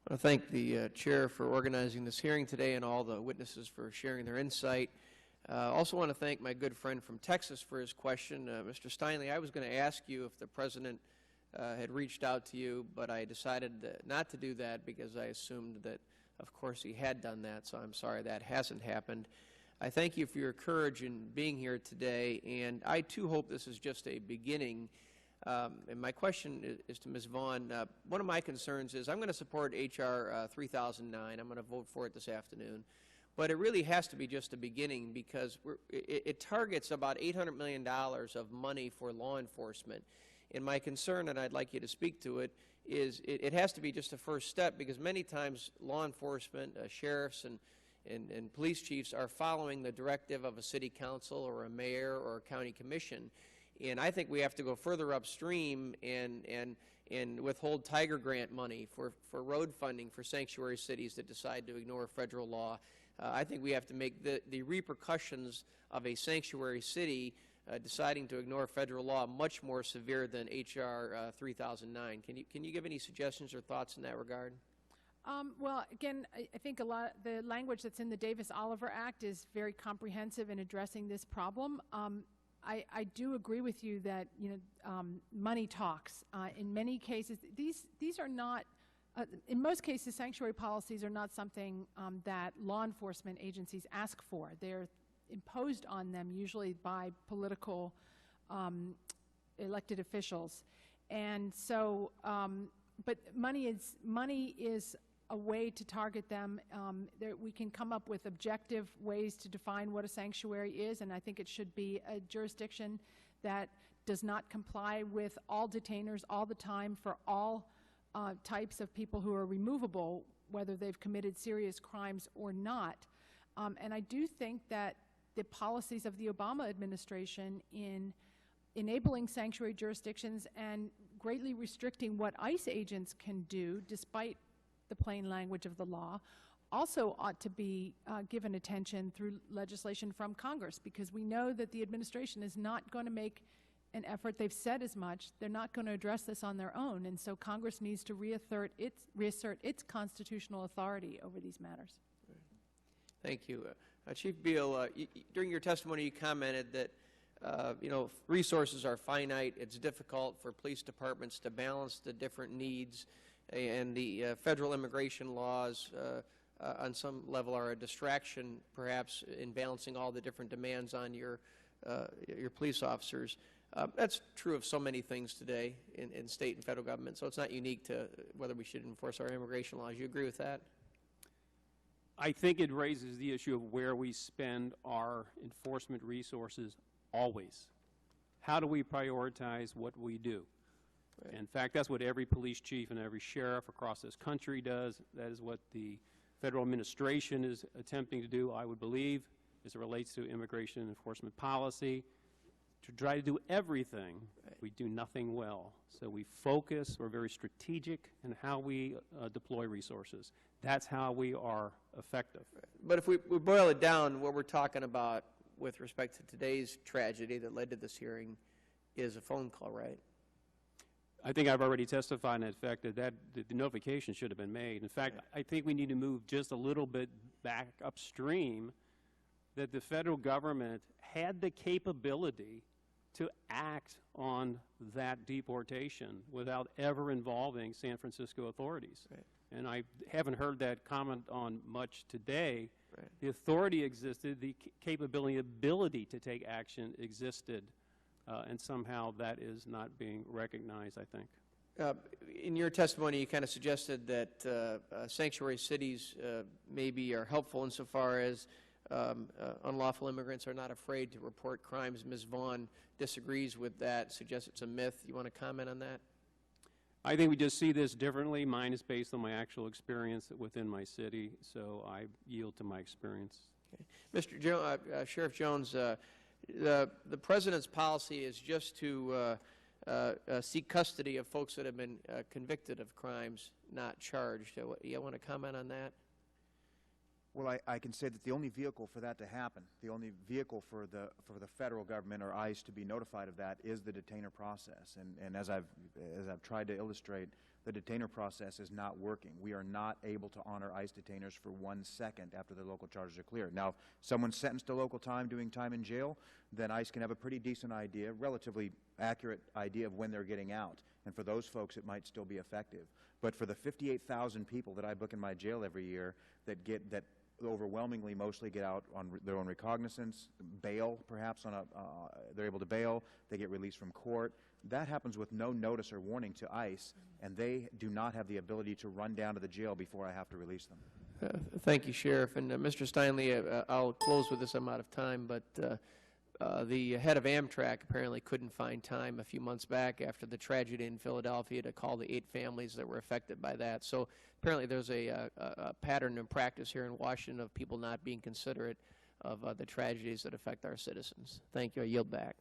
I want to thank the Chair for organizing this hearing today and all the witnesses for sharing their insight. I also want to thank my good friend from Texas for his question. Mr. Steinle, I was going to ask you if the President had reached out to you, but I decided not to do that because I assumed that, of course, he had done that, so I'm sorry that hasn't happened. I thank you for your courage in being here today, and I, too, hope this is just a beginning. And my question is to Ms. Vaughn. One of my concerns is I'm going to support H.R. 3009. I'm going to vote for it this afternoon. But it really has to be just a beginning because it targets about $800 million of money for law enforcement. And my concern, and I'd like you to speak to it, is it has to be just a first step because many times law enforcement, sheriffs and police chiefs are following the directive of a city council or a mayor or a county commission. And I think we have to go further upstream and withhold Tiger Grant money for road funding for sanctuary cities that decide to ignore federal law. I think we have to make the repercussions of a sanctuary city deciding to ignore federal law much more severe than H.R. 3009. Can you give any suggestions or thoughts in that regard? Well, again, I think a lot the language that's in the Davis-Oliver Act is very comprehensive in addressing this problem. I do agree with you that money talks. In many cases, these are not. In most cases, sanctuary policies are not something that law enforcement agencies ask for. They're imposed on them usually by political elected officials, and so. But money is a way to target them. We can come up with objective ways to define what a sanctuary is, and I think it should be a jurisdiction that does not comply with all detainers all the time for all types of people who are removable, whether they've committed serious crimes or not. And I do think that the policies of the Obama administration in enabling sanctuary jurisdictions and greatly restricting what ICE agents can do, despite the plain language of the law, also ought to be given attention through legislation from Congress, because we know that the administration is not going to make an effort. They've said as much. They're not going to address this on their own, and so Congress needs to reassert its constitutional authority over these matters. Thank you. Chief Beal, during your testimony you commented that resources are finite. It's difficult for police departments to balance the different needs, and the federal immigration laws on some level are a distraction perhaps in balancing all the different demands on your police officers. That's true of so many things today in state and federal government, so it's not unique to whether we should enforce our immigration laws. You agree with that? I think it raises the issue of where we spend our enforcement resources always. How do we prioritize what we do? Right. In fact, that's what every police chief and every sheriff across this country does. That is what the federal administration is attempting to do, I would believe, as it relates to immigration and enforcement policy. To try to do everything, right. We do nothing well. So we focus, we're very strategic in how we deploy resources. That's how we are effective. Right. But if we boil it down, what we're talking about with respect to today's tragedy that led to this hearing is a phone call, right? I think I've already testified in that fact that the notification should have been made. In fact, right. I think we need to move just a little bit back upstream, that the federal government had the capability to act on that deportation without ever involving San Francisco authorities. Right. And I haven't heard that comment on much today. Right. The authority existed, the capability, ability to take action existed, and somehow that is not being recognized, I think. In your testimony, you kind of suggested that sanctuary cities maybe are helpful insofar as unlawful immigrants are not afraid to report crimes. Ms. Vaughn disagrees with that, suggests it's a myth. You want to comment on that? I think we just see this differently. Mine is based on my actual experience within my city, so I yield to my experience. Okay. Sheriff Jones, the President's policy is just to seek custody of folks that have been convicted of crimes, not charged. You want to comment on that? Well, I can say that the only vehicle for that to happen, the only vehicle for the federal government or ICE to be notified of that is the detainer process. And as I've tried to illustrate, the detainer process is not working. We are not able to honor ICE detainers for 1 second after the local charges are cleared. Now, if someone's sentenced to local time doing time in jail, then ICE can have a pretty decent idea, relatively accurate idea of when they're getting out. And for those folks, it might still be effective. But for the 58,000 people that I book in my jail every year that overwhelmingly mostly get out on their own recognizance, bail perhaps on they're able to bail, they get released from court. That happens with no notice or warning to ICE, and they do not have the ability to run down to the jail before I have to release them. Thank you, Sheriff. And Mr. Steinle, I'll close with this. I'm out of time, but the head of Amtrak apparently couldn't find time a few months back after the tragedy in Philadelphia to call the 8 families that were affected by that. So apparently there's a pattern and practice here in Washington of people not being considerate of the tragedies that affect our citizens. Thank you. I yield back.